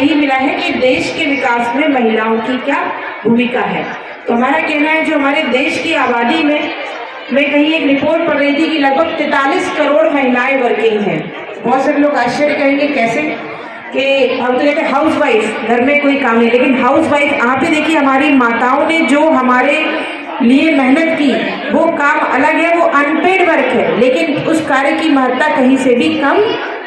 यही मिला है कि देश के विकास में महिलाओं की क्या भूमिका है। तो हमारा कहना है जो हमारे देश की आबादी में मैं कहीं एक रिपोर्ट पढ़ रही थी कि लगभग 43 करोड़ महिलाएं वर्किंग हैं। बहुत सारे लोग आश्चर्य करेंगे कैसे, कि हम तो कहते हैं हाउस वाइफ, घर में कोई काम नहीं, लेकिन हाउस वाइफ आप ही देखिए हमारी माताओं ने जो हमारे लिए मेहनत की वो काम अलग है, वो अनपेड वर्क है, लेकिन उस कार्य की महत्ता कहीं से भी कम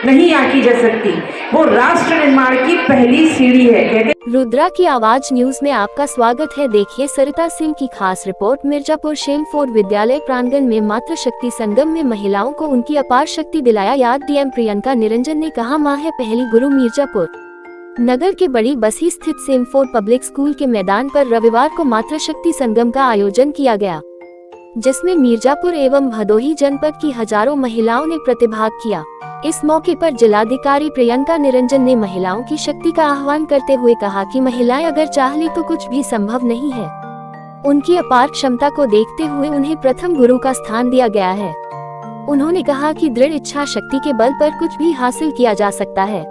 नहीं आंकी जा सकती। वो राष्ट्र निर्माण की पहली सीढ़ी है। कहते रुद्रा की आवाज न्यूज में आपका स्वागत है। देखिए सरिता सिंह की खास रिपोर्ट। मिर्जापुर शेमफोर्ड विद्यालय प्रांगण में मातृ शक्ति संगम में महिलाओं को उनकी अपार शक्ति दिलाया याद। डीएम प्रियंका निरंजन ने कहा, माँ है पहली गुरु। मिर्जापुर नगर के बड़ी बसी स्थित शेमफोर्ड पब्लिक स्कूल के मैदान पर रविवार को मातृ शक्ति संगम का आयोजन किया गया, जिसमें मिर्जापुर एवं भदोही जनपद की हजारों महिलाओं ने प्रतिभाग किया। इस मौके पर जिलाधिकारी प्रियंका निरंजन ने महिलाओं की शक्ति का आह्वान करते हुए कहा कि महिलाएं अगर चाह ले तो कुछ भी संभव नहीं है। उनकी अपार क्षमता को देखते हुए उन्हें प्रथम गुरु का स्थान दिया गया है। उन्होंने कहा कि दृढ़ इच्छा शक्ति के बल पर कुछ भी हासिल किया जा सकता है।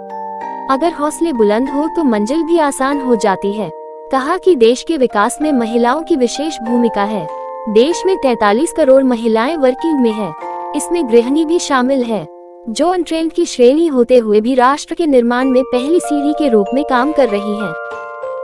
अगर हौसले बुलंद हो तो मंजिल भी आसान हो जाती है। कहा कि देश के विकास में महिलाओं की विशेष भूमिका है। देश में 43 करोड़ महिलाएं वर्किंग में है, इसमें गृहिणी भी शामिल है, जो अनट्रेंड की श्रेणी होते हुए भी राष्ट्र के निर्माण में पहली सीढ़ी के रूप में काम कर रही हैं,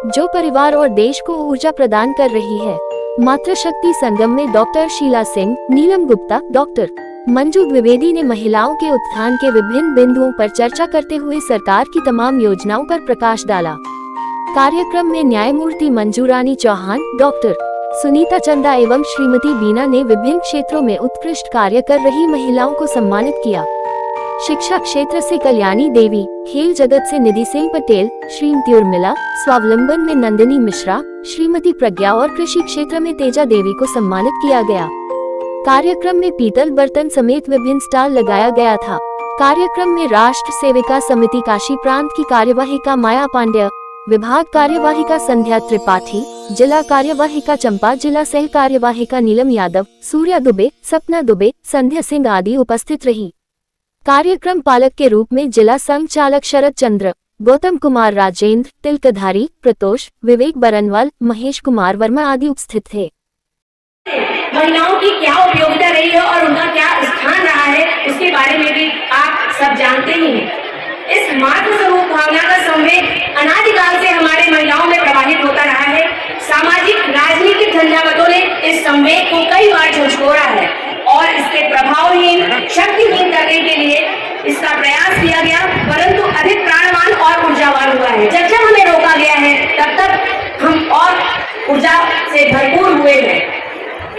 जो परिवार और देश को ऊर्जा प्रदान कर रही है। मातृशक्ति संगम में डॉक्टर शीला सिंह, नीलम गुप्ता, डॉक्टर मंजू द्विवेदी ने महिलाओं के उत्थान के विभिन्न बिंदुओं पर चर्चा करते हुए सरकार की तमाम योजनाओं पर प्रकाश डाला। कार्यक्रम में न्यायमूर्ति मंजू रानी चौहान, डॉक्टर सुनीता चंदा एवं श्रीमती बीना ने विभिन्न क्षेत्रों में उत्कृष्ट कार्य कर रही महिलाओं को सम्मानित किया। शिक्षा क्षेत्र से कल्याणी देवी, खेल जगत से निधि सिंह पटेल, श्रीमती उर्मिला, स्वावलंबन में नंदिनी मिश्रा, श्रीमती प्रज्ञा और कृषि क्षेत्र में तेजा देवी को सम्मानित किया गया। कार्यक्रम में पीतल बर्तन समेत विभिन्न स्टॉल लगाया गया था। कार्यक्रम में राष्ट्र सेविका समिति काशी प्रांत की कार्यवाहिका माया पांड्या, विभाग कार्यवाहिका संध्या त्रिपाठी, जिला कार्यवाहिका चंपा, जिला सह कार्यवाहिका नीलम यादव, सूर्या दुबे, सपना दुबे, संध्या सिंह आदि उपस्थित रही। कार्यक्रम पालक के रूप में जिला संघ चालक शरद चंद्र, गौतम कुमार राजेंद्र, तिलकधारी, प्रतोष, विवेक बरनवाल, महेश कुमार वर्मा आदि उपस्थित थे। महिलाओं की क्या उपयोगिता रही है और उनका क्या स्थान रहा है, उसके बारे में भी आप सब जानते ही हैं। इस मातृ स्वरूप भावना का संवेग अनादिकाल से हमारे महिलाओं में प्रवाहित होता रहा है। सामाजिक राजनीतिक झंझावतों ने इस संवेग को कई बार झंझोड़ा है और इसके प्रभावहीन, शक्तिहीन करने के लिए इसका प्रयास किया गया, परंतु अधिक प्राणवान और ऊर्जावान हुआ है। जब जब हमें रोका गया है तब तक हम और ऊर्जा से भरपूर हुए हैं।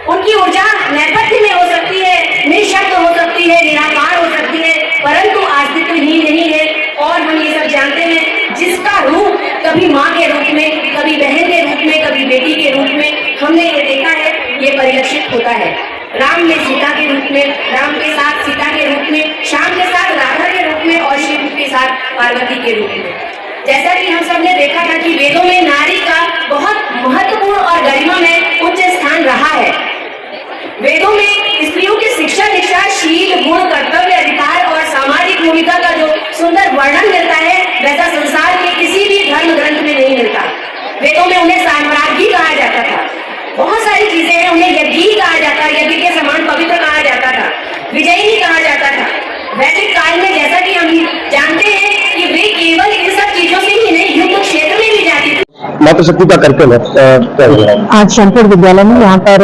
उनकी ऊर्जा नेपथ्य में हो सकती है, निःशब्द हो सकती है, निराकार हो सकती है, परंतु अस्तित्वहीन नहीं है। और हम ये सब जानते हैं, जिसका रूप कभी माँ के रूप में, कभी बहन के रूप में, कभी बेटी के रूप में हमने ये देखा है, ये परिलक्षित होता है। राम ने सीता के रूप में, राम के साथ सीता के रूप में, श्याम के साथ राधा के रूप में और शिव के साथ पार्वती के रूप में। जैसा कि हम सब ने देखा था कि वेदों में नारी का बहुत महत्वपूर्ण और गरिमा में उच्च स्थान रहा है। वेदों में स्त्रियों की शिक्षा, दीक्षा, शील, गुण, कर्तव्य, अधिकार और सामाजिक भूमिका का जो सुंदर वर्णन मिलता है, वैसा संसार के किसी भी धर्म ग्रंथ में नहीं मिलता। वेदों में उन्हें साम्राज्ञी कहा जाता था, बहुत सारी चीजें हैं, उन्हें यज्ञी कहा जाता, यज्ञ के समान पवित्र कहा जाता था, विजयी कहा जाता था। वैदिक काल में जैसा कि हम जानते हैं कि वे केवल इन सब चीजों से ही नहीं, युद्ध क्षेत्र में भी जाती थी। मातृशक्ति का कार्यक्रम है आज शेमफोर्ड विद्यालय में यहाँ पर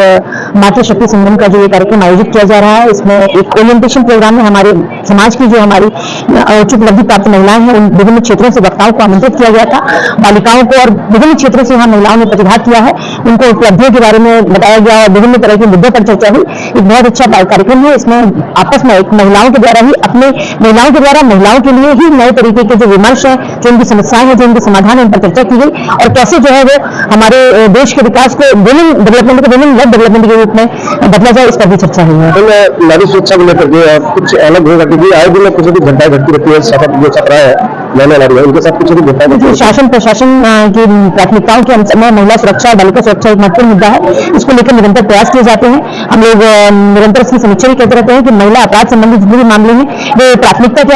मातृशक्ति संगम का जो ये कार्यक्रम आयोजित किया जा रहा है, इसमें एक ओरिएंटेशन प्रोग्राम में हमारे समाज की जो हमारी उच्च उपलब्धि प्राप्त महिलाएं हैं, उन विभिन्न क्षेत्रों से वक्ताओं को आमंत्रित किया गया था। बालिकाओं को और विभिन्न क्षेत्रों से यहाँ महिलाओं ने प्रतिभाग किया है, उनको उपलब्धियों के बारे में बताया गया और विभिन्न तरह के मुद्दों पर चर्चा हुई। एक बहुत अच्छा कार्यक्रम है। इसमें आपस में महिलाओं के द्वारा ही महिलाओं के लिए ही नए तरीके के जो विमर्श है, जो उनकी समस्याएं हैं, जो उनके समाधान है, उन पर चर्चा की गई और कैसे जो है वो हमारे देश के विकास को वुमेन डेवलपमेंट को वुमेन लेड डेवलपमेंट के रूप में बदला जाए, इस पर भी चर्चा हुई है। नारी सुरक्षा को लेकर के कुछ अलग होगा, क्योंकि आए दिन कुछ भी घटनाएं घटती रहती है, जो छात्रा है महिला नारी है, उनके साथ कुछ भी घटनाएं। शासन प्रशासन की प्राथमिकताओं के अनुसार महिला सुरक्षा, बालिका सुरक्षा एक महत्वपूर्ण मुद्दा है। इसको लेकर निरंतर प्रयास किए जाते हैं। हम लोग निरंतर इसकी समीक्षा भी करते रहते हैं कि महिला अपराध संबंधी जितने भी मामले हैं वे प्राथमिकता के